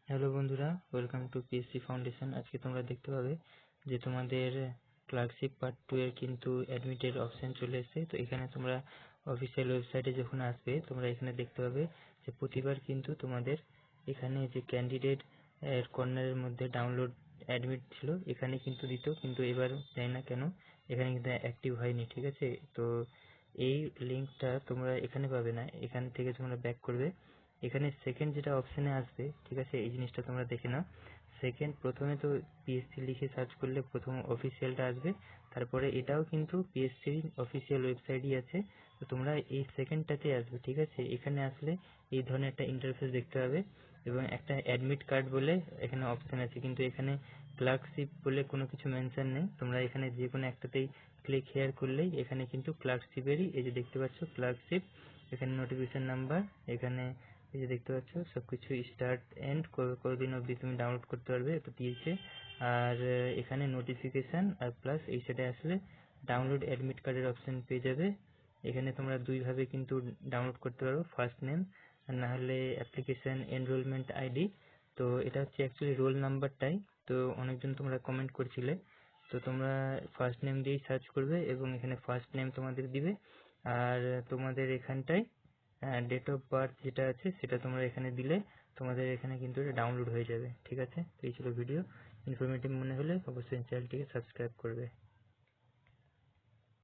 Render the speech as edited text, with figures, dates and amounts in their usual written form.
Hello বন্ধুরা, welcome to PSC foundation. আজকে তোমরা দেখতে পাবে যে তোমাদের ক্লার্কশিপ পার্ট 2 এর কিন্তু অ্যাডমিটের অপশন চলে এসেছে। তো এখানে তোমরা অফিসিয়াল ওয়েবসাইটে যখন আসবে তোমরা এখানে দেখতে পাবে যে প্রতিবার কিন্তু তোমাদের এখানে যে ক্যান্ডিডেট এর কর্নারের মধ্যে ডাউনলোড অ্যাডমিট ছিল, এখানে কিন্তু দিত, কিন্তু এবার জানি না কেন এখানে কিন্তু অ্যাক্টিভ হয়নি। ঠিক আছে, তো এই লিঙ্কটা তোমরা এখানে পাবে না, এখান থেকে তোমরা ব্যাক করবে। এখানে সেকেন্ড যেটা অপশনে আসবে, ঠিক আছে, এই জিনিসটা তোমরা দেখে নাও। সেকেন্ড, প্রথমে তো পিএসসি লিখে সার্চ করলে প্রথম অফিসিয়ালটা আসবে, তারপরে এটাও কিন্তু পিএসসির অফিসিয়াল ওয়েবসাইটই আছে। তো তোমরা এই সেকেন্ডটাতে আসবে। ঠিক আছে, এখানে আসলে এই ধরনের একটা ইন্টারফেস দেখতে পাবে এবং একটা অ্যাডমিট কার্ড বলে এখানে অপশন আছে, কিন্তু এখানে ক্লার্কশিপ বলে কোনো কিছু মেনশন নেই। তোমরা এখানে যে কোনো একটাতেই ক্লিক হেয়ার করলেই এখানে কিন্তু ক্লার্কশিপেরই, এই যে দেখতে পাচ্ছ ক্লার্কশিপ, এখানে নোটিফিকেশন নাম্বার, এখানে এই যে দেখতে পাচ্ছ সবকিছু স্টার্ট এন্ড কতদিন অবধি তুমি ডাউনলোড করতে পারবে এটা দিয়েছে। আর এখানে নোটিফিকেশন আর প্লাস এই সাইডে আসলে ডাউনলোড অ্যাডমিট কার্ডের অপশন পেয়ে যাবে। এখানে তোমরা দুইভাবে কিন্তু ডাউনলোড করতে পারো, ফার্স্ট নেম আর না হলে অ্যাপ্লিকেশন এনরোলমেন্ট আইডি। তো এটা হচ্ছে অ্যাকচুয়ালি রোল নাম্বারটাই। তো অনেকজন তোমরা কমেন্ট করছিলে, তো তোমরা ফার্স্ট নেম দিয়েই সার্চ করবে এবং এখানে ফার্স্ট নেম তোমাদের দিবে। আর তোমাদের এখানটায় ডেট অফ বার্থ যেটা আছে সেটা তোমরা এখানে দিলে তোমাদের এখানে কিন্তু এটা ডাউনলোড হয়ে যাবে। ঠিক আছে, তো এই ছিল ভিডিও। ইনফরমেটিভ মনে হলে অবশ্যই চ্যানেলটিকে সাবস্ক্রাইব করবে।